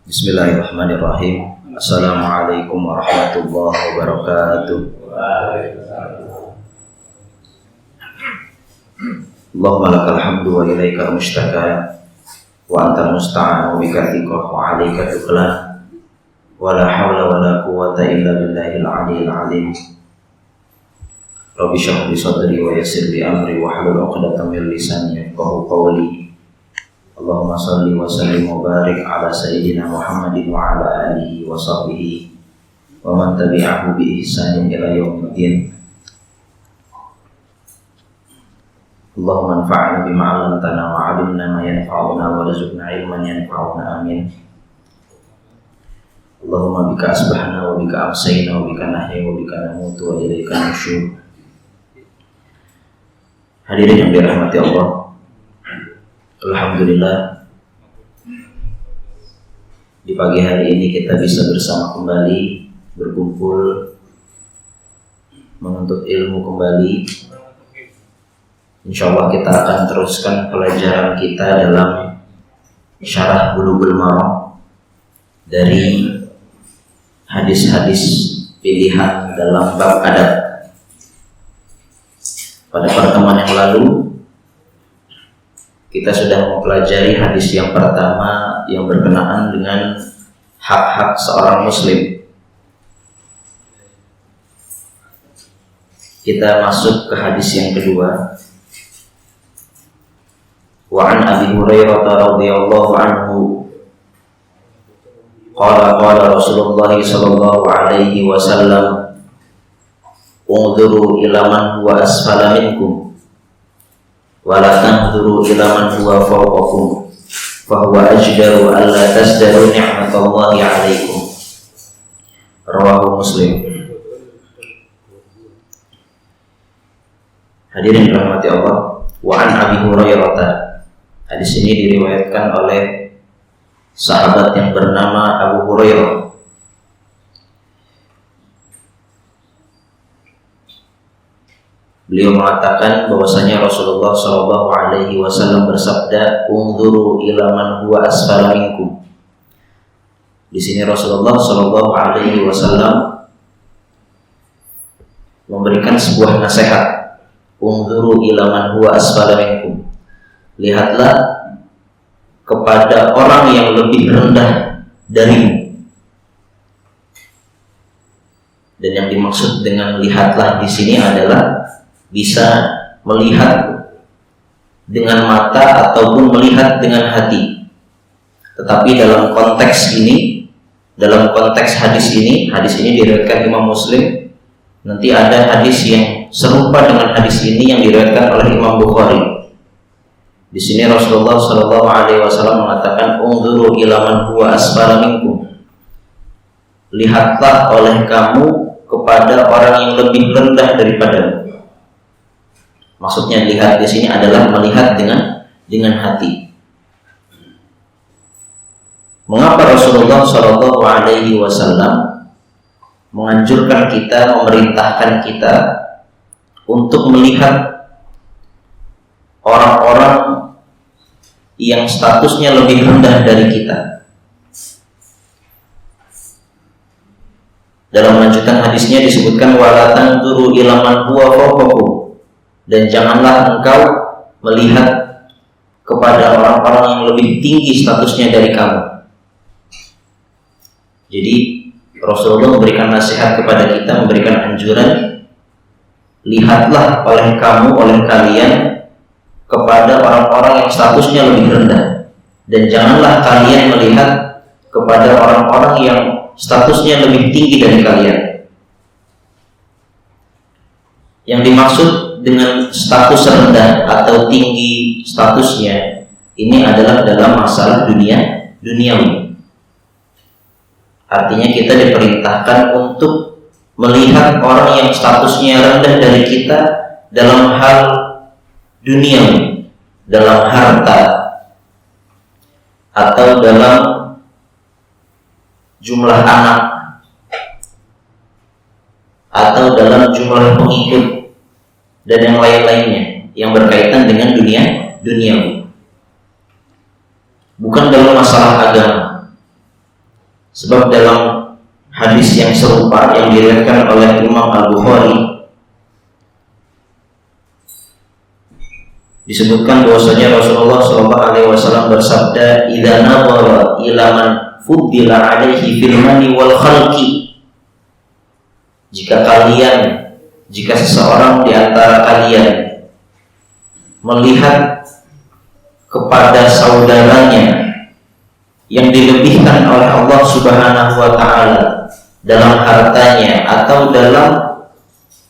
Bismillahirrahmanirrahim. Assalamualaikum warahmatullahi wabarakatuh. Allahumma lakal hamdu wa ilaikal mushtaka wa antal musta'an wa bika thiqah wa alaika tuklan wa la hawla wa la quwwata illa billahil aliyyil azim. Rabbi shrah li sadri wa yassir li amri wa hlul 'uqdatam min lisani yafqahu qawli. Allahumma salli wa sallim wa barik ala sayyidina Muhammadin wa ala alihi wa sahbihi wa man tabi'ahu bi ihsanin ila yaumiddin. Allahumma anfa'na bima 'allamtana wa 'allimna ma yanfa'una wa rzuqna ilman yanfa'una amin. Allahumma bika asbahna wa bika amsayna wa bika nahya wa bika namutu wa ilaika nusyur. Hadirin yang dirahmati Allah, alhamdulillah, di pagi hari ini kita bisa bersama kembali, berkumpul, menuntut ilmu kembali. Insyaallah kita akan teruskan pelajaran kita dalam Syarah Bulughul Maram dari hadis-hadis pilihan dalam bab adab. Pada pertemuan yang lalu kita sudah mempelajari hadis yang pertama yang berkenaan dengan hak-hak seorang muslim. Kita masuk ke hadis yang kedua. Wa an Abi Hurairah radhiyallahu anhu qala Rasulullah sallallahu alaihi wasallam, unzuru ila man huwa asfala minkum wa la tanzuru ila man huwa fawqakum fa huwa ajdaru an la tasdaru ni'matallahi 'alaikum. Rawahu Muslim. Hadirin rahmati Allah, wa an Abi Hurairah. Hadis ini diriwayatkan oleh sahabat yang bernama Abu Hurairah. Beliau mengatakan bahwasanya Rasulullah Shallallahu Alaihi Wasallam bersabda, "Unzuru ila man huwa asfala minkum." Di sini Rasulullah Shallallahu Alaihi Wasallam memberikan sebuah nasihat, "Unzuru ila man huwa asfala minkum." Lihatlah kepada orang yang lebih rendah darimu. Dan yang dimaksud dengan lihatlah di sini adalah bisa melihat dengan mata ataupun melihat dengan hati. Tetapi dalam konteks ini, dalam konteks hadis ini diriwayatkan Imam Muslim. Nanti ada hadis yang serupa dengan hadis ini yang diriwayatkan oleh Imam Bukhari. Di sini Rasulullah Shallallahu Alaihi Wasallam mengatakan, "Unzuru ila man huwa asfala minkum." Lihatlah oleh kamu kepada orang yang lebih rendah daripadamu. Maksudnya lihat di sini adalah melihat dengan hati. Mengapa Rasulullah Shallallahu Alaihi Wasallam menganjurkan kita, memerintahkan kita untuk melihat orang-orang yang statusnya lebih rendah dari kita? Dalam lanjutan hadisnya disebutkan, wala tanzuru ila man huwa fawqakum, dan janganlah engkau melihat kepada orang-orang yang lebih tinggi statusnya dari kamu. Jadi Rasulullah memberikan nasihat kepada kita, memberikan anjuran, lihatlah oleh kamu, oleh kalian kepada orang-orang yang statusnya lebih rendah, dan janganlah kalian melihat kepada orang-orang yang statusnya lebih tinggi dari kalian. Yang dimaksud dengan status rendah atau tinggi statusnya ini adalah dalam masalah duniawi. Artinya kita diperintahkan untuk melihat orang yang statusnya rendah dari kita dalam hal duniawi, dalam harta atau dalam jumlah anak atau dalam jumlah pengikut dan yang lain-lainnya yang berkaitan dengan duniawi. Bukan dalam masalah agama. Sebab dalam hadis yang serupa yang diriwayatkan oleh Imam Al-Bukhari disebutkan bahwasanya Rasulullah SAW bersabda, "Idza nadhara ila man fuddila alaihi fil mani wal khalqi." Jika seseorang di antara kalian melihat kepada saudaranya yang dilebihkan oleh Allah Subhanahu wa taala dalam hartanya atau dalam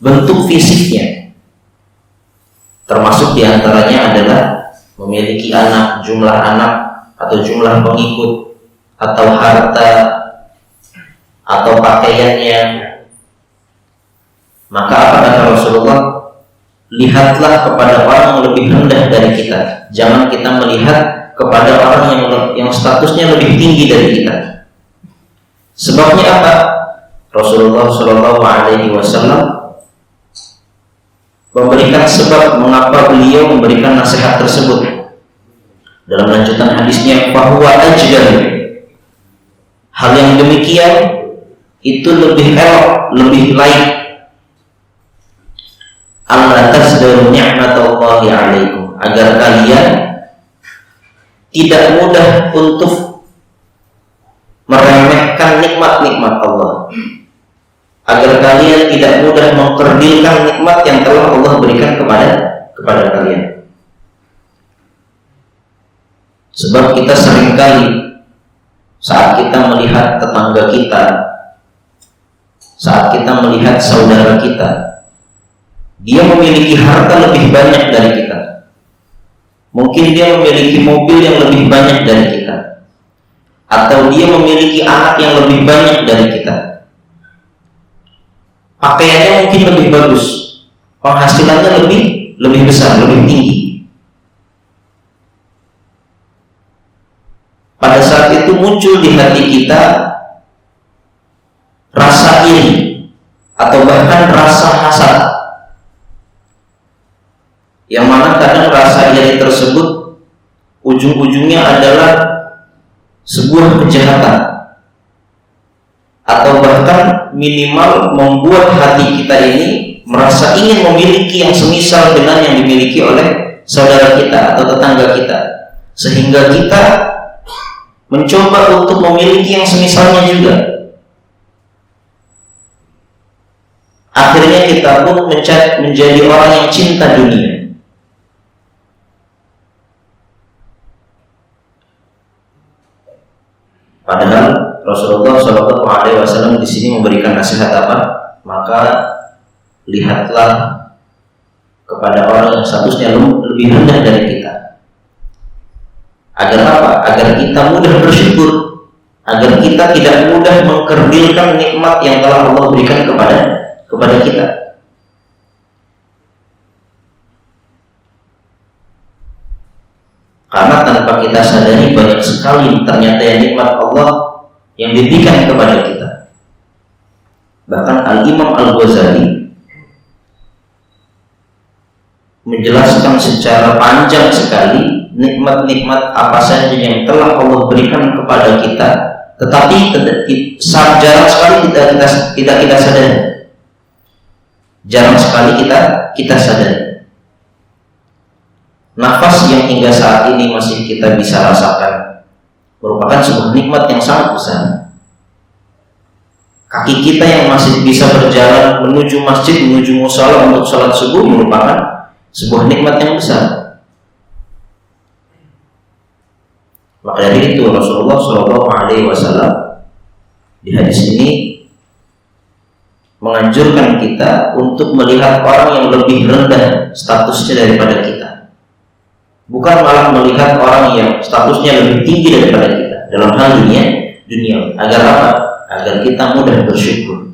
bentuk fisiknya, termasuk diantaranya adalah memiliki anak, jumlah anak atau jumlah pengikut atau harta atau pakaiannya, maka apa kata Rasulullah? Lihatlah kepada orang yang lebih rendah dari kita. Jangan kita melihat kepada orang yang statusnya lebih tinggi dari kita. Sebabnya apa? Rasulullah SAW memberikan sebab mengapa beliau memberikan nasihat tersebut. Dalam lanjutan hadisnya, bahwa ajdal, hal yang demikian itu lebih elok, lebih baik. Allah tasdaru ni'matallahi alaikum, agar kalian tidak mudah untuk meremehkan nikmat-nikmat Allah, agar kalian tidak mudah mengkerdilkan nikmat yang telah Allah berikan kepada kalian. Sebab kita seringkali saat kita melihat tetangga kita, saat kita melihat saudara kita, dia memiliki harta lebih banyak dari kita. Mungkin dia memiliki mobil yang lebih banyak dari kita, atau dia memiliki anak yang lebih banyak dari kita. Pakaiannya mungkin lebih bagus, penghasilannya lebih besar, lebih tinggi. Pada saat itu muncul di hati kita rasa iri atau bahkan rasa hasad, yang mana kadang rasa iri tersebut ujung-ujungnya adalah sebuah kejahatan, atau bahkan minimal membuat hati kita ini merasa ingin memiliki yang semisal dengan yang dimiliki oleh saudara kita atau tetangga kita, sehingga kita mencoba untuk memiliki yang semisalnya juga. Akhirnya kita pun menjadi orang yang cinta dunia. Padahal Rasulullah SAW di sini memberikan nasihat apa? Maka lihatlah kepada orang yang statusnya lebih rendah dari kita. Agar apa? Agar kita mudah bersyukur, agar kita tidak mudah mengkerdilkan nikmat yang telah Allah berikan kepada kita. Karena tanpa kita sadari banyak sekali ternyata yang nikmat Allah yang diberikan kepada kita. Bahkan Al-Imam Al-Ghazali menjelaskan secara panjang sekali nikmat-nikmat apa saja yang telah Allah berikan kepada kita, tetapi jarang sekali kita sadari. Jarang sekali kita sadari. Nafas yang hingga saat ini masih kita bisa rasakan merupakan sebuah nikmat yang sangat besar. Kaki kita yang masih bisa berjalan menuju masjid, menuju musala untuk salat subuh merupakan sebuah nikmat yang besar. Maka dari itu Rasulullah SAW di hadis ini menganjurkan kita untuk melihat orang yang lebih rendah statusnya daripada kita. Bukan malah melihat orang yang statusnya lebih tinggi daripada kita dalam hal dunia. Agar apa? Agar kita mudah bersyukur,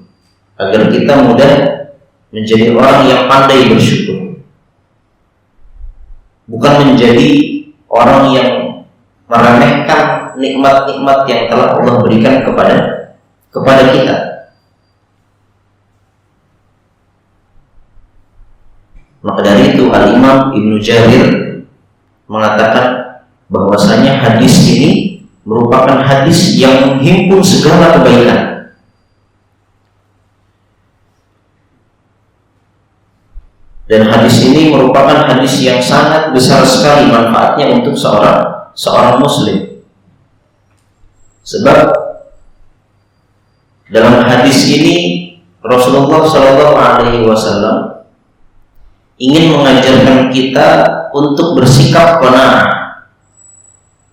agar kita mudah menjadi orang yang pandai bersyukur, bukan menjadi orang yang meremehkan nikmat-nikmat yang telah Allah berikan kepada kita. Maka dari itu Al-Imam Ibnu Jarir mengatakan bahwasanya hadis ini merupakan hadis yang menghimpun segala kebaikan. Dan hadis ini merupakan hadis yang sangat besar sekali manfaatnya untuk seorang muslim. Sebab dalam hadis ini Rasulullah SAW ingin mengajarkan kita untuk bersikap qanaah,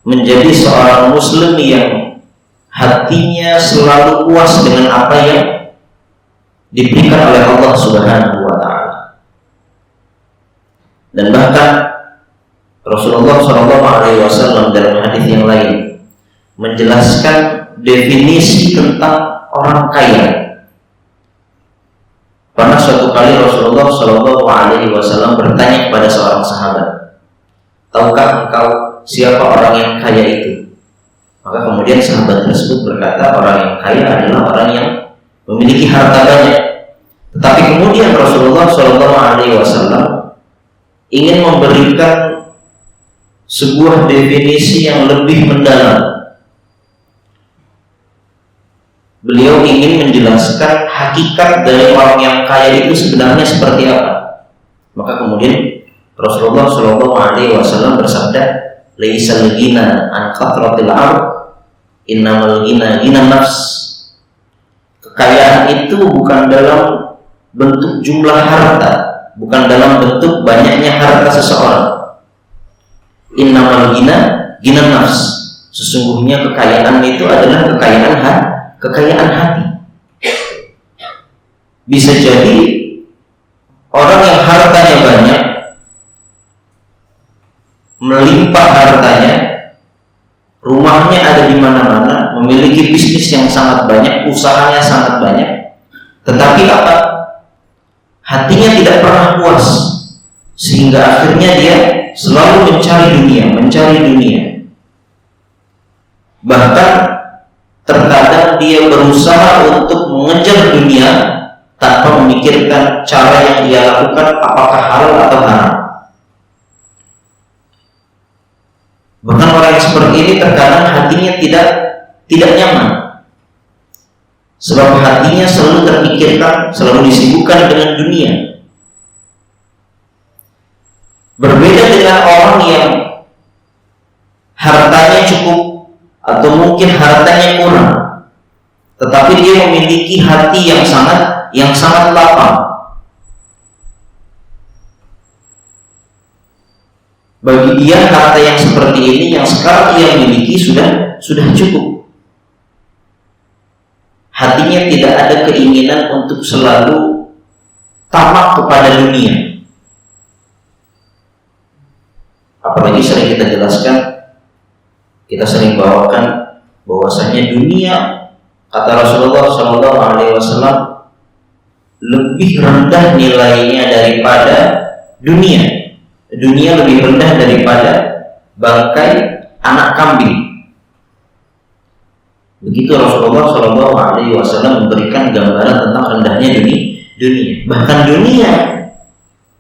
menjadi seorang muslim yang hatinya selalu puas dengan apa yang diberikan oleh Allah Subhanahu wa Ta'ala. Dan bahkan Rasulullah SAW dalam hadis yang lain menjelaskan definisi tentang orang kaya. Pernah suatu kali Rasulullah SAW bertanya kepada seorang sahabat, tahukah engkau siapa orang yang kaya itu? Maka kemudian sahabat tersebut berkata, orang yang kaya adalah orang yang memiliki harta banyak. Tetapi kemudian Rasulullah SAW ingin memberikan sebuah definisi yang lebih mendalam. Beliau ingin menjelaskan hakikat dari orang yang kaya itu sebenarnya seperti apa. Maka kemudian Rasulullah SAW bersabda, "Laisal ghina an kathratil 'ard, innamal ghina ghinan nafs." Kekayaan itu bukan dalam bentuk jumlah harta, bukan dalam bentuk banyaknya harta seseorang. Innamal ghina ghinan nafs. Sesungguhnya kekayaan itu adalah kekayaan hati. Bisa jadi orang yang hartanya banyak, melimpah hartanya, rumahnya ada di mana-mana, memiliki bisnis yang sangat banyak, usahanya sangat banyak, tetapi apa? Hatinya tidak pernah puas, sehingga akhirnya dia selalu mencari dunia. Bahkan terkadang dia berusaha untuk mengejar dunia tanpa memikirkan cara yang dia lakukan apakah halal atau haram. Bahkan orang yang seperti ini terkadang hatinya tidak nyaman, sebab hatinya selalu terpikirkan, selalu disibukkan dengan dunia. Berbeda dengan orang yang hartanya cukup atau mungkin hartanya kurang, tetapi dia memiliki hati yang sangat lapang. Bagi dia harta yang seperti ini yang sekarang ia miliki sudah cukup. Hatinya tidak ada keinginan untuk selalu tamak kepada dunia. Apalagi sering kita jelaskan, kita sering bawakan bahwasanya dunia, kata Rasulullah SAW, lebih rendah nilainya daripada dunia. Dunia lebih rendah daripada bangkai anak kambing. Begitu Rasulullah SAW memberikan gambaran tentang rendahnya dunia. Bahkan dunia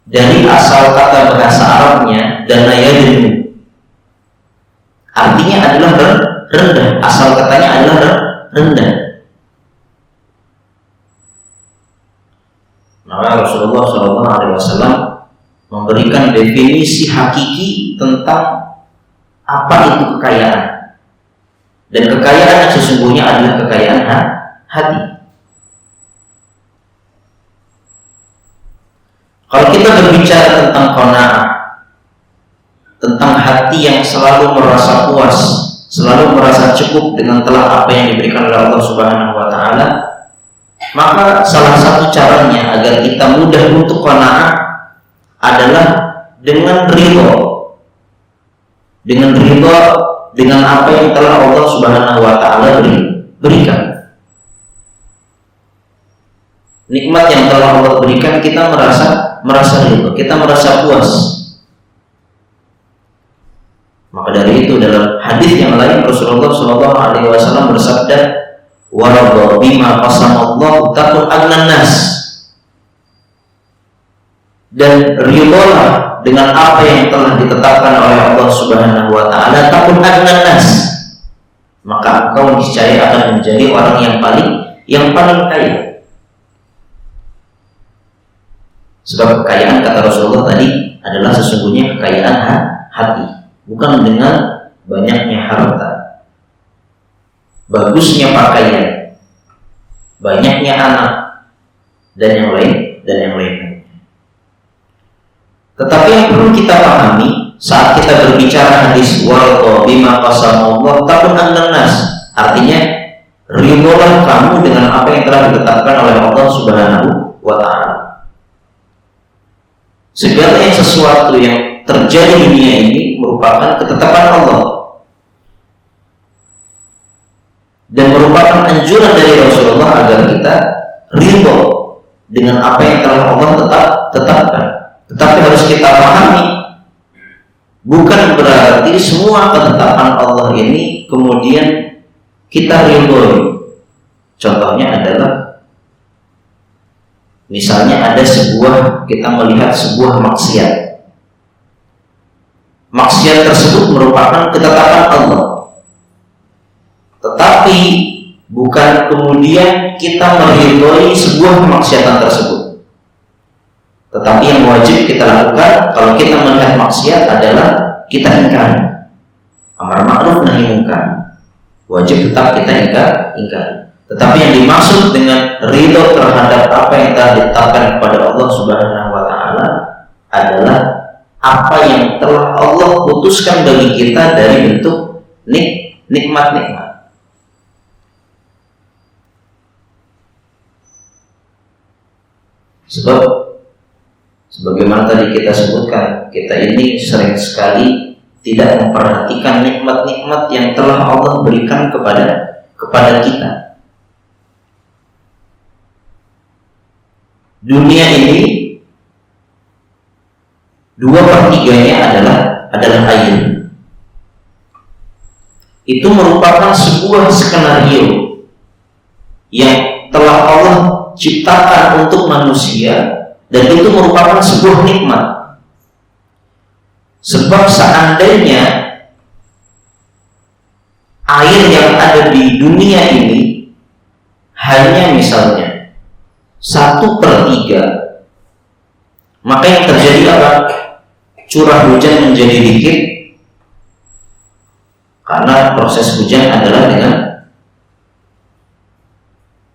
dari asal kata bahasa Arabnya dana yadinu, artinya adalah rendah. Asal katanya adalah rendah. Maka Rasulullah SAW memberikan definisi hakiki tentang apa itu kekayaan. Dan kekayaan yang sesungguhnya adalah kekayaan hati. Kalau kita berbicara tentang qanaah, tentang hati yang selalu merasa puas, selalu merasa cukup dengan telah apa yang diberikan oleh Allah Subhanahu wa Ta'ala, maka salah satu caranya agar kita mudah untuk qanaah adalah dengan ridho dengan apa yang telah Allah Subhanahu wa Ta'ala berikan. Nikmat yang telah Allah berikan, kita merasa ridho, kita merasa puas. Maka dari itu dalam hadis yang lain Rasulullah SAW bersabda, "Waradha bima qasamallahu takun agnan nas." Dan ridholah dengan apa yang telah ditetapkan oleh Allah Subhanahu wa Ta'ala, takun agnan nas. maka engkau niscaya akan menjadi orang yang paling kaya. Sebab kekayaan, kata Rasulullah tadi, adalah sesungguhnya kekayaan hati, bukan dengan banyaknya harta, bagusnya pakaian, banyaknya anak, dan yang lain. Tetapi yang perlu kita pahami saat kita berbicara hadis warḍa bima qasamallahu takun annas, artinya ridholah kamu dengan apa yang telah ditetapkan oleh Allah Subhanahu wa taala. Segala yang sesuatu yang terjadi di dunia ini merupakan ketetapan Allah dan merupakan anjuran dari Rasulullah agar kita ridho dengan apa yang telah Allah tetapkan. Tetapi harus kita pahami, bukan berarti semua ketetapan Allah ini kemudian kita ridhoi. Contohnya adalah misalnya kita melihat sebuah maksiat. Maksiat tersebut merupakan ketetapan Allah. Tetapi bukan kemudian kita meridhoi sebuah kemaksiatan tersebut. Tetapi yang wajib kita lakukan kalau kita melihat maksiat adalah kita ingkari. Amar ma'ruf nahi munkar. Wajib tetap kita ingkari. Tetapi yang dimaksud dengan ridho terhadap apa yang telah ditetapkan kepada Allah Subhanahu wa taala adalah apa yang telah Allah putuskan bagi kita dari bentuk nikmat-nikmat. Sebagaimana tadi kita sebutkan, kita ini sering sekali tidak memperhatikan nikmat-nikmat yang telah Allah berikan kepada kita. Dunia ini 2/3-nya adalah air. Itu merupakan sebuah skenario yang telah Allah ciptakan untuk manusia, dan itu merupakan sebuah nikmat. Sebab seandainya air yang ada di dunia ini hanya misalnya 1/3, maka yang terjadi apa? Curah hujan menjadi dikit, karena proses hujan adalah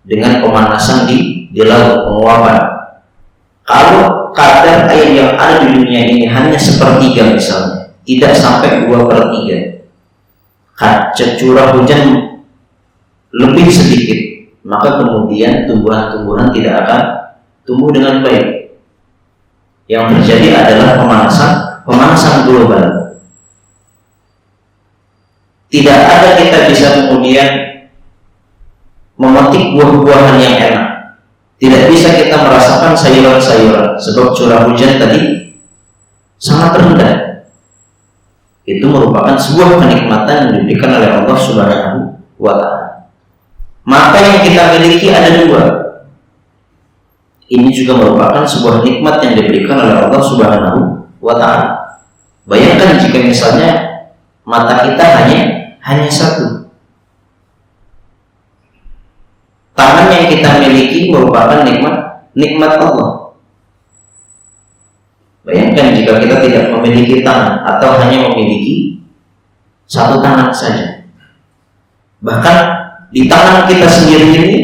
dengan pemanasan di laut, penguapan. Kalau kadar air yang ada di dunia ini hanya 1/3 misalnya, tidak sampai 2/3, curah hujan lebih sedikit, maka kemudian tumbuhan-tumbuhan tidak akan tumbuh dengan baik. Yang terjadi adalah pemanasan global. Tidak ada kita bisa kemudian memetik buah-buahan yang enak. Tidak bisa kita merasakan sayuran-sayuran, sebab curah hujan tadi sangat rendah. Itu merupakan sebuah kenikmatan yang diberikan oleh Allah Subhanahu wa ta'ala. Maka yang kita miliki ada 2. Ini juga merupakan sebuah nikmat yang diberikan oleh Allah Subhanahu wa ta'ala. Bayangkan jika misalnya mata kita hanya 1. Tangan yang kita miliki merupakan nikmat Allah. Bayangkan jika kita tidak memiliki tangan atau hanya memiliki 1 tangan saja. Bahkan di tangan kita sendiri ini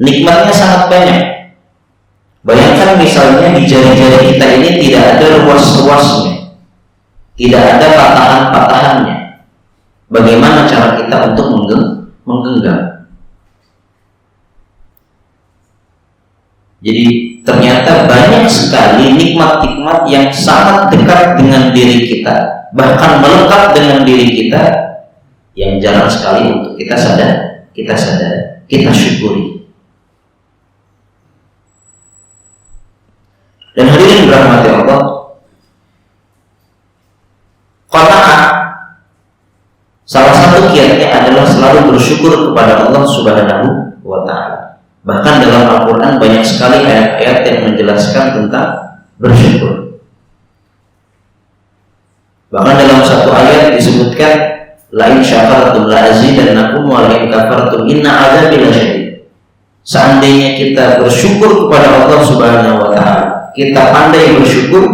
nikmatnya sangat banyak. Bayangkan misalnya di jari-jari kita ini tidak ada ruas-ruasnya, tidak ada patahan-patahannya. Bagaimana cara kita untuk menggenggam? Jadi ternyata banyak sekali nikmat-nikmat yang sangat dekat dengan diri kita, bahkan melekat dengan diri kita, yang jarang sekali untuk kita sadar, kita syukuri. Dan hadirin dirahmati Allah, qanaah salah satu kiatnya adalah selalu bersyukur kepada Allah Subhanahu wa ta'ala. Bahkan dalam Al-Quran banyak sekali ayat-ayat yang menjelaskan tentang bersyukur. Bahkan dalam satu ayat disebutkan, la in syakartum la azidannakum inna adzabi lasyadid. Seandainya kita bersyukur kepada Allah Subhanahu wa taala, kita pandai bersyukur,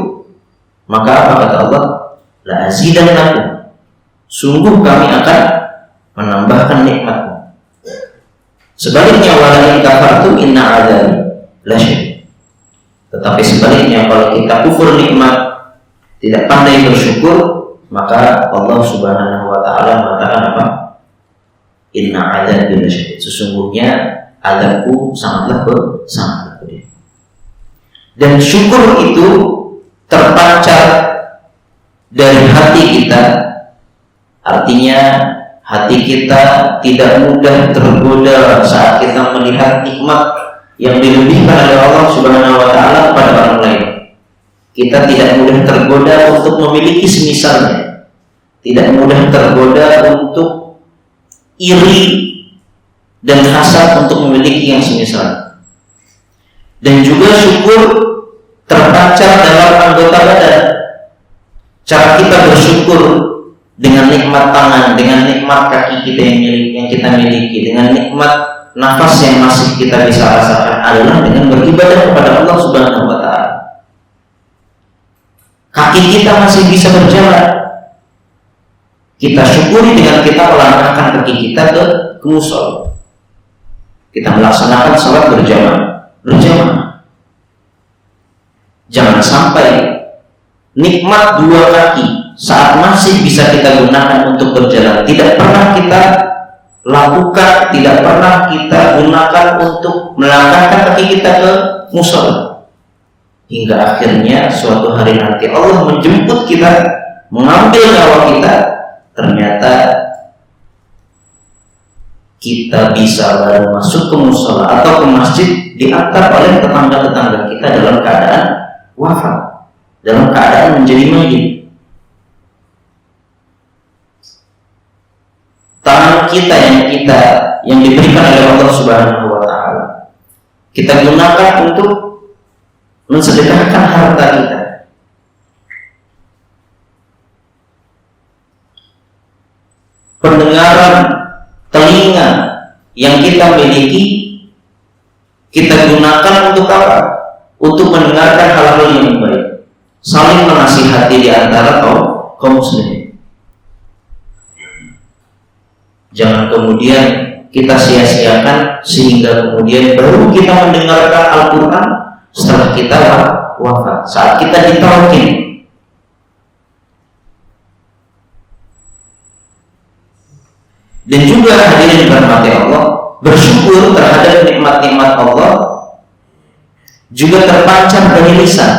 maka apa kata Allah? La azidannakum. Sungguh kami akan menambahkan nikmat-Mu. Sebaliknya wala in kafartum inna adzabi lasyadid. Tetapi sebaliknya kalau kita kufur nikmat, tidak pandai bersyukur, maka Allah Subhanahu wa taala mengatakan apa? Inna adzabi lasyadid. Sesungguhnya azabku sangatlah pedih. Dan syukur itu terpancar dari hati kita. Artinya hati kita tidak mudah tergoda saat kita melihat nikmat yang dilebihkan oleh Allah Subhanahu wa taala kepada orang lain. Kita tidak mudah tergoda untuk memiliki semisalnya. Tidak mudah tergoda untuk iri dan hasad untuk memiliki yang semisal. Dan juga syukur terpancar dalam anggota badan. Cara kita bersyukur dengan nikmat tangan, dengan nikmat kaki kita yang kita miliki, dengan nikmat nafas yang masih kita bisa rasakan adalah dengan beribadah kepada Allah Subhanahu wa taala. Kaki kita masih bisa berjalan. Kita syukuri dengan kita melangkahkan kaki kita ke mushola. Kita melaksanakan salat berjamaah. Jangan sampai nikmat dua kaki saat masih bisa kita gunakan untuk berjalan tidak pernah kita lakukan, tidak pernah kita gunakan untuk melangkahkan kaki kita ke mushola. Hingga akhirnya suatu hari nanti Allah menjemput kita, mengambil nyawa kita, ternyata kita bisa baru masuk ke mushola atau ke masjid diantar oleh tetangga-tetangga kita dalam keadaan wafat, dalam keadaan menjadi mayit. Tangan kita yang diberikan oleh Allah Subhanahu wa taala kita gunakan untuk mensedekahkan harta kita. Pendengaran, telinga yang kita miliki kita gunakan untuk apa? Untuk mendengarkan hal-hal yang baik, saling menasihati di antara kaum muslimin. Jangan kemudian kita sia-siakan sehingga kemudian baru kita mendengarkan Al-Quran setelah kita wafat, saat kita ditalqin. Dan juga hadirin dirahmati Allah, bersyukur terhadap nikmat-nikmat Allah juga terpancar dari lisan.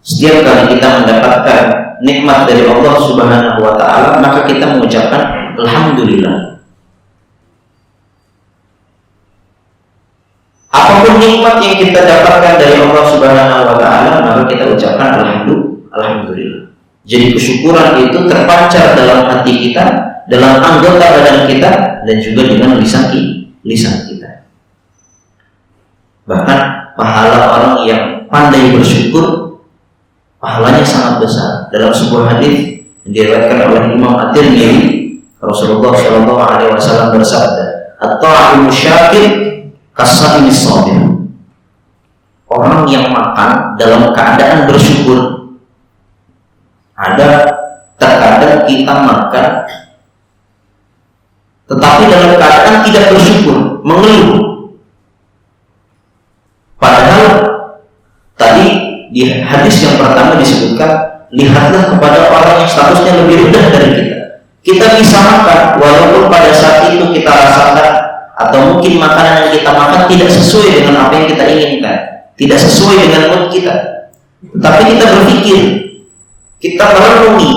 Setiap kali kita mendapatkan nikmat dari Allah Subhanahu wa taala, maka kita mengucapkan alhamdulillah. Apapun nikmat yang kita dapatkan dari Allah Subhanahu wa taala, maka kita ucapkan alhamdulillah. Jadi kesyukuran itu terpancar dalam hati kita, dalam anggota badan kita, dan juga dengan lisan kita. Bahkan pahala orang yang pandai bersyukur, pahalanya sangat besar. Dalam sebuah hadis yang diriwayatkan oleh Imam At-Tirmidzi, Rasulullah SAW bersabda, "At-ta'imu syakir kasa'imi sabir." Orang yang makan dalam keadaan bersyukur. Ada terkadang kita makan tetapi dalam keadaan tidak bersyukur, mengeluh. Padahal tadi di hadis yang pertama disebutkan, lihatlah kepada orang yang statusnya lebih rendah dari kita. Kita bisa makan walaupun pada saat itu kita rasakan atau mungkin makanan yang kita makan tidak sesuai dengan apa yang kita inginkan, tidak sesuai dengan mood kita. Tetapi kita berpikir, kita merenungi,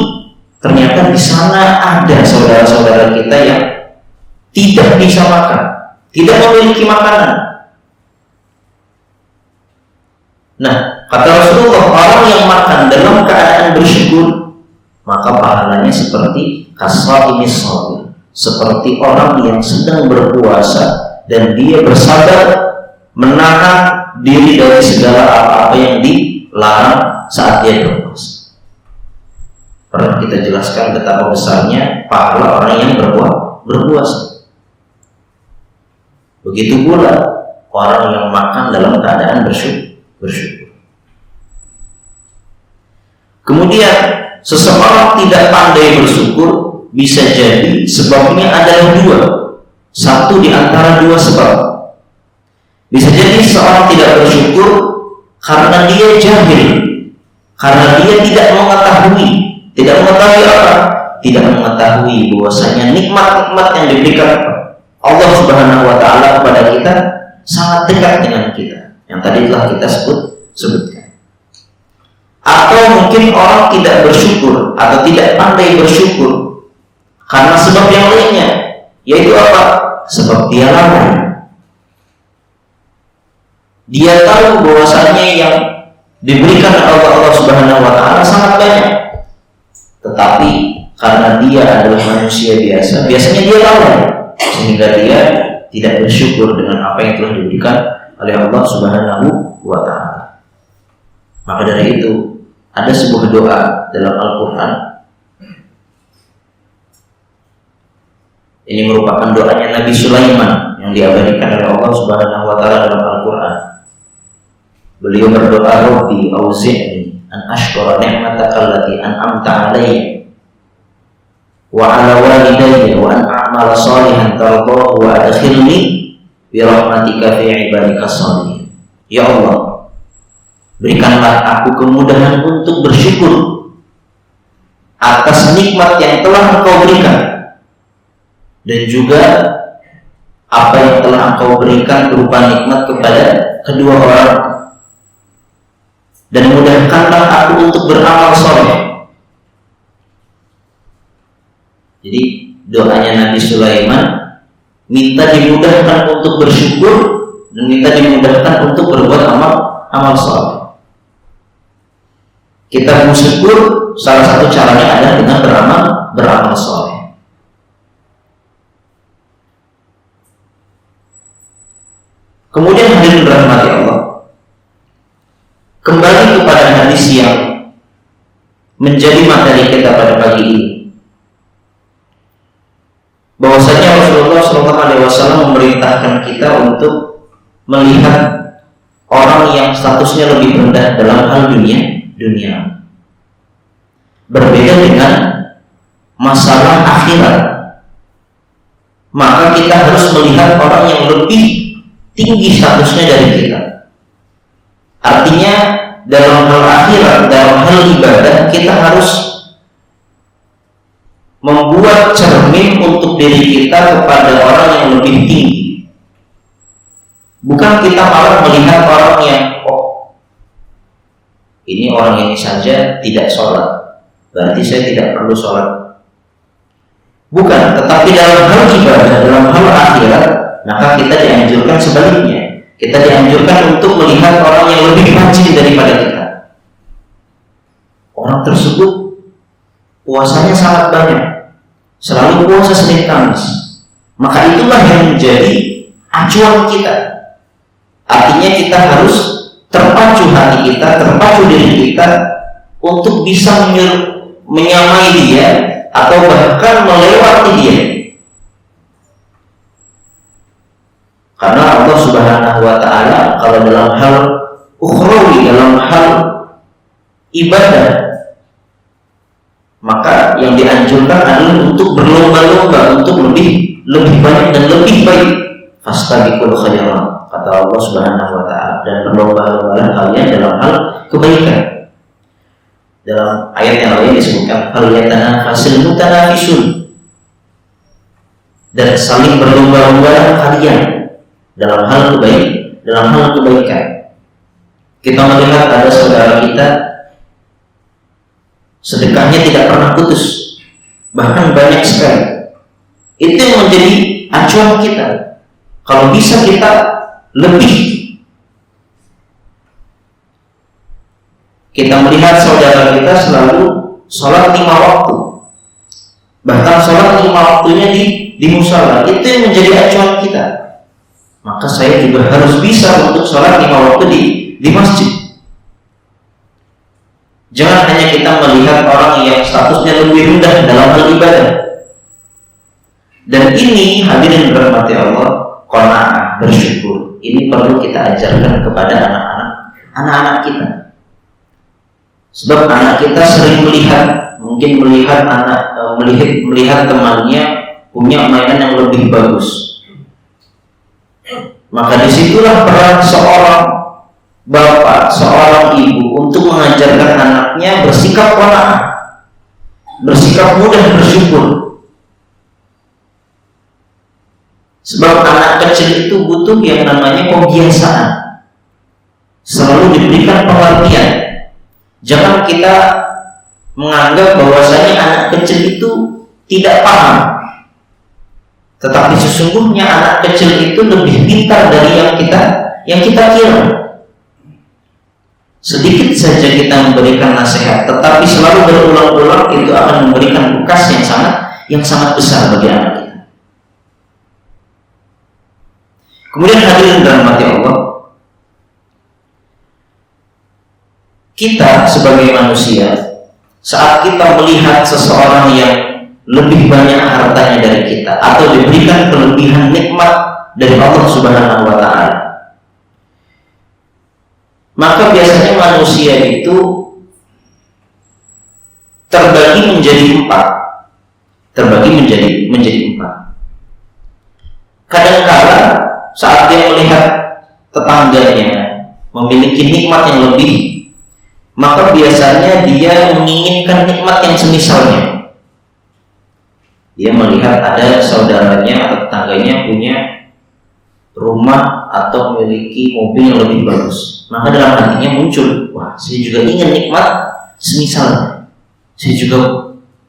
ternyata di sana ada saudara-saudara kita yang tidak bisa makan, tidak memiliki makanan. Nah, kata Rasulullah, orang yang makan dalam keadaan bersyukur, maka pahalanya seperti kasa'imi sabir, seperti orang yang sedang berpuasa dan dia bersabar menahan diri dari segala apa-apa yang dilarang saat dia berpuasa. Pernah kita jelaskan betapa besarnya pahala orang yang berpuasa. Begitu pula orang yang makan dalam keadaan bersyukur. Kemudian seseorang tidak pandai bersyukur bisa jadi sebabnya adalah dua. Satu di antara dua sebab. Bisa jadi seorang tidak bersyukur karena dia jahil, karena dia tidak mengetahui apa? Tidak mengetahui bahwasanya nikmat-nikmat yang diberikan Allah Subhanahu wa taala kepada kita sangat dekat dengan kita. Yang tadi telah kita sebutkan. Atau mungkin orang tidak bersyukur atau tidak pandai bersyukur karena sebab yang lainnya, yaitu apa? Sebab dia lalai. Dia tahu bahwasanya yang diberikan oleh Allah Subhanahu wa taala sangat banyak. Tetapi karena dia adalah manusia biasa, biasanya dia lalai sehingga dia tidak bersyukur dengan apa yang telah diberikan oleh Allah Subhanahu wa taala. Maka dari itu ada sebuah doa dalam Al-Qur'an. Ini merupakan doanya Nabi Sulaiman yang diabadikan oleh Allah Subhanahu wa taala dalam Al-Qur'an. Beliau berdoa, Rabbi auzi'ni an ashkura ni'mataka allati an'amta 'alayya wa 'ala walidayya wa an a'mala shalihan tardahu wa adkhilni bi rahmatika fi 'ibadika shalihin. Ya Allah, berikanlah aku kemudahan untuk bersyukur atas nikmat yang telah Engkau berikan dan juga apa yang telah Engkau berikan berupa nikmat kepada kedua orang, dan mudahkanlah aku untuk beramal soleh. Jadi doanya Nabi Sulaiman minta dimudahkan untuk bersyukur dan minta dimudahkan untuk berbuat amal soleh. Kita bersyukur salah satu caranya adalah dengan beramal soleh. Kemudian hadirin dirahmati Allah, kembali kepada hadis yang menjadi materi kita pada pagi ini, bahwasanya Rasulullah SAW memerintahkan kita untuk melihat orang yang statusnya lebih rendah dalam hal dunia, berbeda dengan masalah akhirat. Maka kita harus melihat orang yang lebih tinggi statusnya dari kita. Artinya dalam hal akhirat, dalam hal ibadah, kita harus membuat cermin untuk diri kita kepada orang yang lebih tinggi. Bukan kita malah melihat orang yang, ini orang ini saja tidak sholat, berarti saya tidak perlu sholat. Bukan, tetapi dalam hal ibadah, dalam hal akhirat, maka kita dianjurkan sebaliknya. Kita dianjurkan untuk melihat orang yang lebih rajin daripada kita. Orang tersebut puasanya sangat banyak, selalu puasa Senin Kamis. Maka itulah yang menjadi acuan kita. Artinya kita harus terpacu hati kita, terpacu diri kita untuk bisa menyamai dia atau bahkan melewati dia. Karena Allah Subhanahu wa taala kalau dalam hal ukhrawi, dalam hal ibadah, maka yang dianjurkan adalah untuk berlomba-lomba untuk lebih banyak dan lebih baik. Fastabiqul khairat, kata Allah Subhanahu wa taala, dan berlomba-lombalah kalian dalam hal kebaikan. Dalam ayat yang lain disebutkan fal yatanafasil mutanafisun, dan saling berlomba-lomba kalian dalam hal kebaikan. Kita melihat ada saudara kita sedekahnya tidak pernah putus, bahkan banyak sekali. Itu yang menjadi acuan kita. Kalau bisa kita lebih. Kita melihat saudara kita selalu sholat 5 waktu, bahkan sholat 5 waktunya di musala. Itu yang menjadi acuan kita. Maka saya juga harus bisa untuk sholat 5 waktu di masjid. Jangan hanya kita melihat orang yang statusnya lebih rendah dalam hal ibadah. Dan ini hadirin dirahmati Allah, qanaah, perlu kita ajarkan kepada anak-anak kita. Sebab anak kita sering melihat temannya punya mainan yang lebih bagus. Maka disitulah peran seorang bapak, seorang ibu untuk mengajarkan anaknya bersikap qanaah, bersikap mudah bersyukur. Sebab anak kecil itu butuh yang namanya pembiasaan, selalu diberikan pengertian. Jangan kita menganggap bahwasanya anak kecil itu tidak paham, tetapi sesungguhnya anak kecil itu lebih pintar dari yang kita kira. Sedikit saja kita memberikan nasihat, tetapi selalu berulang-ulang, itu akan memberikan bekas yang sangat besar bagi anak kita. Kemudian hadirin dirahmati Allah, kita sebagai manusia, saat kita melihat seseorang yang lebih banyak hartanya dari kita, atau diberikan kelebihan nikmat dari Allah Subhanahu wa Ta'ala, maka biasanya manusia itu terbagi menjadi empat. Kadang-kala saat dia melihat tetangganya memiliki nikmat yang lebih, maka biasanya dia menginginkan nikmat yang semisalnya. Dia melihat ada saudaranya atau tetangganya punya rumah atau memiliki mobil yang lebih bagus, maka dalam hatinya muncul, wah, saya juga ingin nikmat semisalnya. Saya juga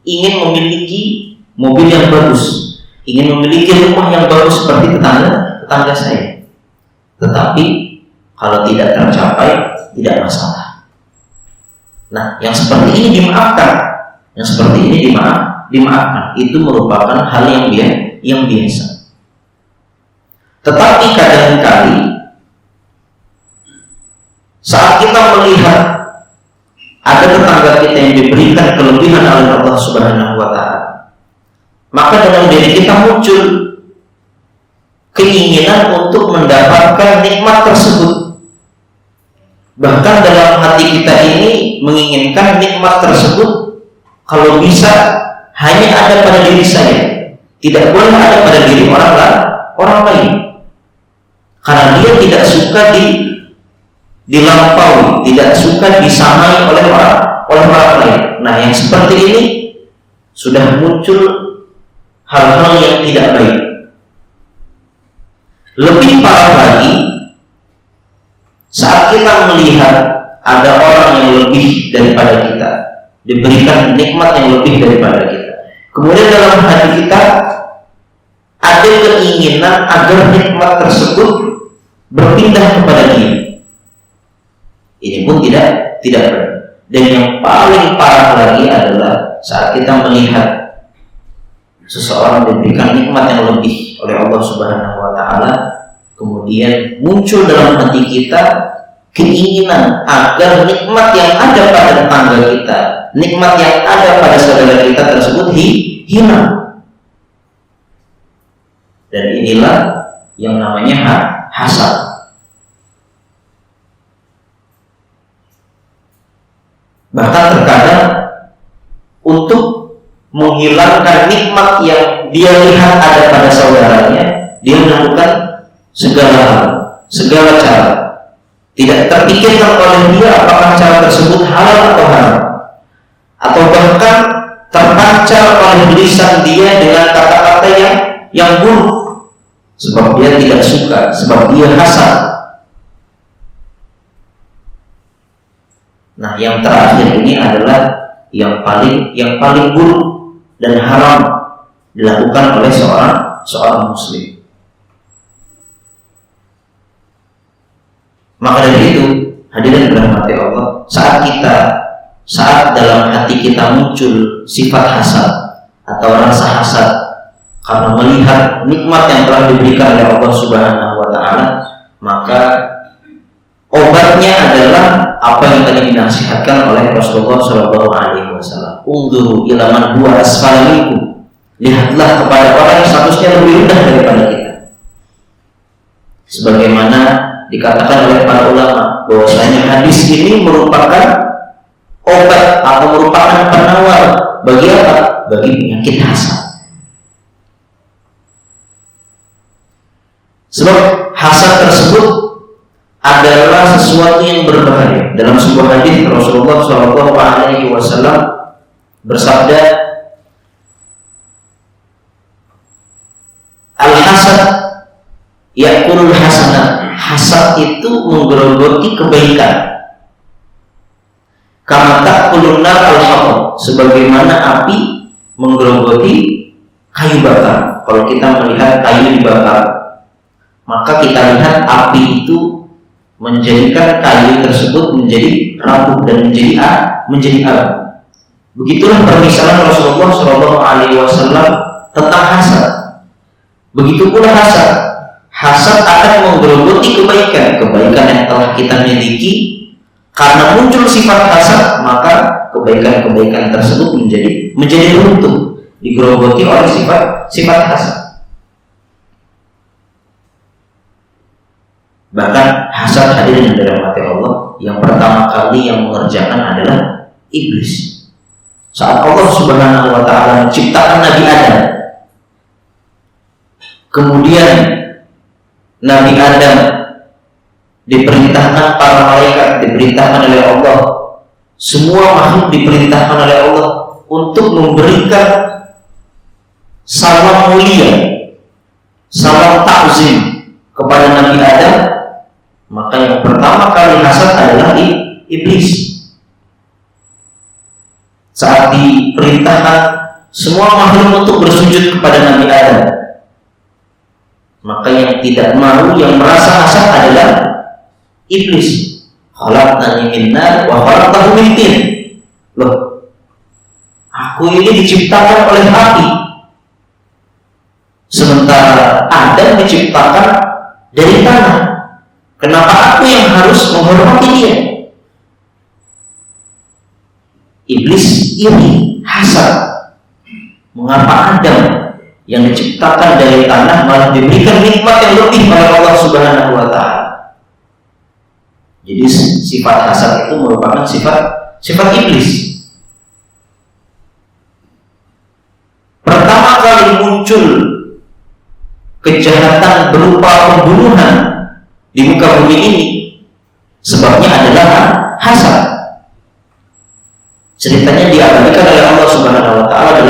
ingin memiliki mobil yang bagus, ingin memiliki rumah yang bagus seperti tetangga saya. Tetapi kalau tidak tercapai, tidak masalah. Nah, yang seperti ini dimaafkan. Itu merupakan hal yang biasa. Tetapi kadang-kali saat kita melihat ada tetangga kita yang diberikan kelebihan oleh Allah Subhanahu wa Ta'ala, maka dalam diri kita muncul keinginan untuk mendapatkan nikmat tersebut. Bahkan dalam hati kita ini menginginkan nikmat tersebut kalau bisa hanya ada pada diri saya, tidak boleh ada pada diri orang lain. Karena dia tidak suka dilampaui, tidak suka disamai oleh orang lain. Nah, yang seperti ini sudah muncul hal-hal yang tidak baik. Lebih parah lagi saat kita melihat ada orang yang lebih daripada kita, diberikan nikmat yang lebih daripada kita, kemudian dalam hati kita ada keinginan agar nikmat tersebut berpindah kepada dia. Ini pun tidak benar. Dan yang paling parah lagi adalah saat kita melihat seseorang diberikan nikmat yang lebih oleh Allah Subhanahu wa Ta'ala, kemudian muncul dalam hati kita keinginan agar nikmat yang ada pada tetangga kita, nikmat yang ada pada saudara kita tersebut hilang. Dan inilah yang namanya hasad. Bahkan terkadang untuk menghilangkan nikmat yang dia lihat ada pada saudaranya, dia melakukan segala cara. Tidak terpikirkan oleh dia apakah cara tersebut halal atau haram, atau bahkan terpancar oleh lisan dia dengan kata-kata yang buruk. Sebab dia tidak suka, sebab dia hasad. Nah, yang terakhir ini adalah yang paling buruk dan haram dilakukan oleh seorang muslim. Maka dari itu, hadirin dirahmati Allah, saat dalam hati kita muncul sifat hasad atau rasa hasad karena melihat nikmat yang telah diberikan oleh Allah Subhanahu wa Ta'ala, maka obatnya adalah apa yang tadi dinasihatkan oleh Rasulullah Shallallahu Alaihi Wasallam. Ungduru ila man huwa asfala minkum. Lihatlah kepada orang yang statusnya lebih rendah daripada kita. Sebagaimana dikatakan oleh para ulama bahwasanya hadis ini merupakan obat atau merupakan penawar bagi apa? Bagi penyakit hasad. Sebab hasad tersebut adalah sesuatu yang berbahaya. Dalam sebuah hadis Rasulullah SAW bersabda, al-hasad yakulul hasanat. Hasad itu menggerogoti kebaikan. Kama ta'kulun nar al-hatab, sebagaimana api menggerogoti kayu bakar. Kalau kita melihat kayu dibakar, maka kita lihat api itu menjadikan kayu tersebut menjadi rapuh dan menjadi abu. Begitulah permisalan Rasulullah SAW tentang hasad. Begitu pula hasad. Hasad akan menggerogoti kebaikan yang telah kita miliki. Karena muncul sifat hasad, maka kebaikan-kebaikan tersebut menjadi runtuh, digerogoti oleh sifat hasad. Bahkan hasad hadirin yang dirahmati Allah, yang pertama kali yang mengerjakan adalah iblis. Saat Allah Subhanahu wa Ta'ala menciptakan Nabi Adam, kemudian Nabi Adam diperintahkan para malaikat, diperintahkan oleh Allah, semua makhluk diperintahkan oleh Allah untuk memberikan salam mulia, salam takzim kepada Nabi Adam. Maka yang pertama kali hasad adalah iblis. Saat diperintahkan semua makhluk untuk bersujud kepada Nabi Adam, maka yang tidak mau, yang merasa hasad adalah iblis. Khalaqtani min nar wa khalaqtahu min tin. Loh, aku ini diciptakan oleh api, sementara Adam diciptakan dari tanah. Kenapa aku yang harus menghormati dia? Iblis ini hasad. Mengapa Adam yang diciptakan dari tanah malah diberikan nikmat yang lebih oleh Allah Subhanahu wa Ta'ala? Jadi sifat hasad itu merupakan sifat iblis. Pertama kali muncul kejahatan berupa pembunuhan di muka bumi ini, sebabnya adalah hasad. Ceritanya diabadikan oleh Allah Subhanahu wa Ta'ala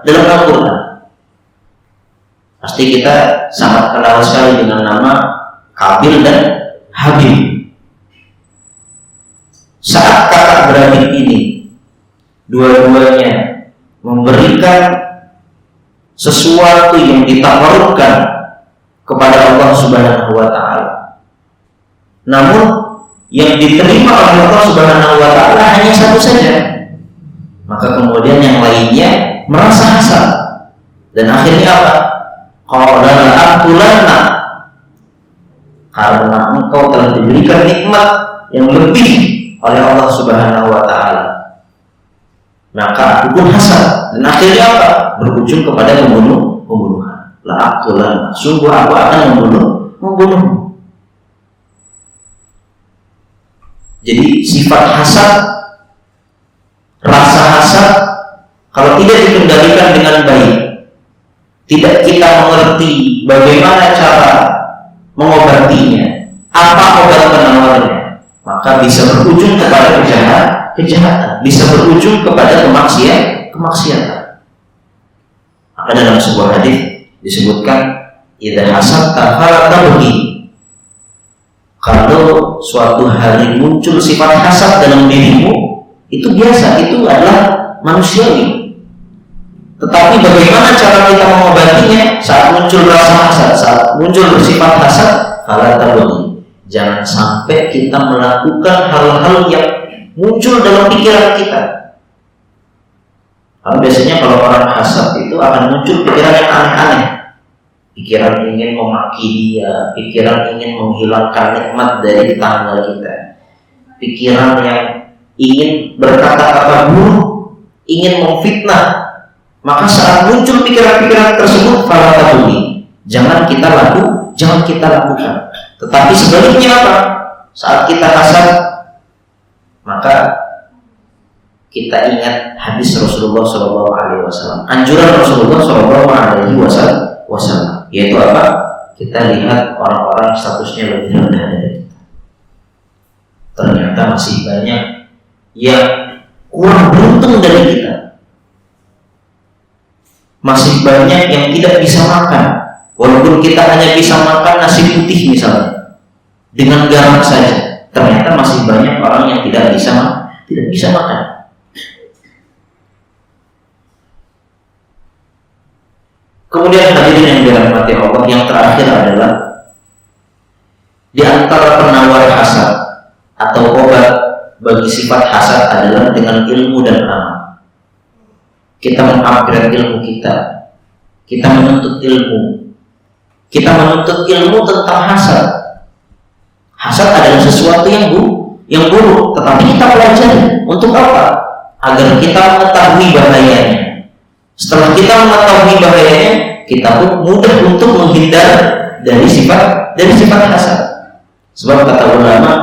dalam Al-Quran. Pasti kita sangat kenal sekali dengan nama Kabil dan Habil. Saat kakak beradik ini dua-duanya memberikan sesuatu yang ditawarkan kepada Allah Subhanahu wa Ta'ala, namun yang diterima oleh Allah Subhanahu wa Ta'ala hanya satu saja, maka kemudian yang lainnya merasa hasad dan akhirnya apa? Qala la'aqulanna, karena engkau telah diberikan nikmat yang lebih oleh Allah Subhanahu wa Ta'ala, maka aku pun hasad dan akhirnya apa? Berujung kepada pembunuhan. La'aqulanna, sungguh aku akan membunuhmu. Jadi sifat hasad, rasa hasad, kalau tidak dikendalikan dengan baik, tidak kita mengerti bagaimana cara mengobatinya, apa obat penawarnya, maka bisa berujung kepada kejahatan, bisa berujung kepada kemaksiatan. Maka dalam sebuah hadis disebutkan, idza hasadta fala tabghi. Kalau suatu hari muncul sifat hasad dalam dirimu, itu biasa, itu adalah manusiawi. Tetapi bagaimana cara kita mengobatinya saat muncul rasa hasad, saat muncul bersifat hasad? Fala tabghi. Jangan sampai kita melakukan hal-hal yang muncul dalam pikiran kita. Karena biasanya kalau orang hasad itu akan muncul pikiran yang aneh-aneh. Pikiran ingin memaki dia, pikiran ingin menghilangkan nikmat dari tetangga kita, pikiran yang ingin berkata-kata buruk, ingin memfitnah. Maka saat muncul pikiran-pikiran tersebut, fala tabghi, jangan kita lakukan. Tetapi sebaliknya apa? Saat kita hasad, maka kita ingat hadis Rasulullah SAW, anjuran Rasulullah SAW, yaitu apa? Kita lihat orang-orang statusnya lebih rendah dari kita. Ternyata masih banyak yang kurang beruntung dari kita. Masih banyak yang tidak bisa makan, walaupun kita hanya bisa makan nasi putih misalnya dengan garam saja. Ternyata masih banyak orang yang tidak bisa makan. Kemudian hadirin yang dirahmati Allah, yang terakhir adalah di antara penawar hasad atau obat bagi sifat hasad adalah dengan ilmu dan amal. Kita mengupgrade ilmu kita menuntut ilmu tentang hasad. Hasad adalah sesuatu yang buruk, tetapi kita pelajari untuk apa? Agar kita mengetahui bahayanya. Setelah kita mengetahui bahayanya, kita pun mudah untuk menghindar dari sifat hasad. Sebab kata ulama,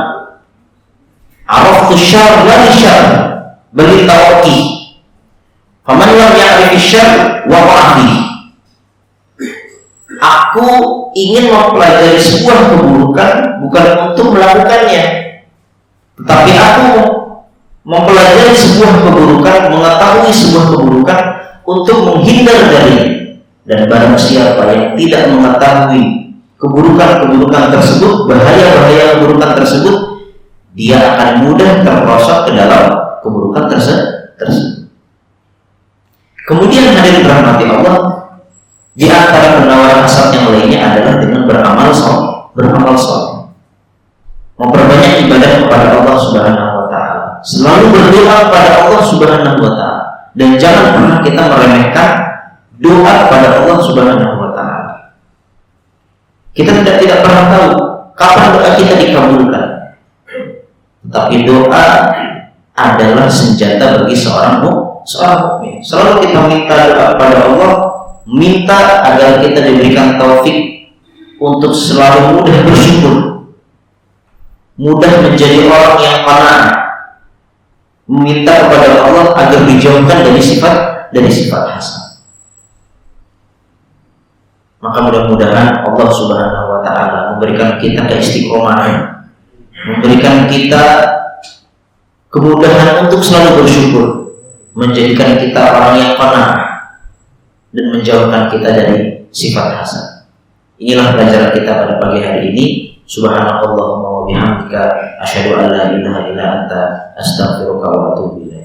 araftu syarr la syarr bagi tawaqi. Faman lam ya'rif syarr waqa'a fihi. Aku ingin mempelajari sebuah keburukan bukan untuk melakukannya, tetapi aku mempelajari sebuah keburukan, mengetahui sebuah keburukan untuk menghindar darinya. Dan barang siapa yang tidak mengetahui keburukan tersebut, bahaya-bahaya keburukan tersebut, dia akan mudah terperosok ke dalam keburukan tersebut. Kemudian hadirin dirahmati Allah, di antara penawar hasad yang lainnya adalah dengan beramal saleh. Memperbanyak ibadah kepada Allah Subhanahu wa taala. Selalu berdoa kepada Allah Subhanahu wa taala, dan jangan pernah kita meremehkan doa kepada Allah Subhanahu wa taala. Kita tidak pernah tahu kapan doa kita dikabulkan. Tapi doa adalah senjata bagi seorang mukmin. Selalu kita minta doa kepada Allah, minta agar kita diberikan taufik untuk selalu mudah bersyukur, mudah menjadi orang yang qanaah, meminta kepada Allah agar dijauhkan dari sifat hasad. Maka mudah-mudahan Allah Subhanahu wa taala memberikan kita keistiqomahan, memberikan kita kemudahan untuk selalu bersyukur, menjadikan kita orang yang qanaah dan menjauhkan kita dari sifat hasad. Inilah pelajaran kita pada pagi hari ini. Subhanakallahumma wa bihamdika asyhadu an la ilaha illa anta astaghfiruka wa atubu ilaik.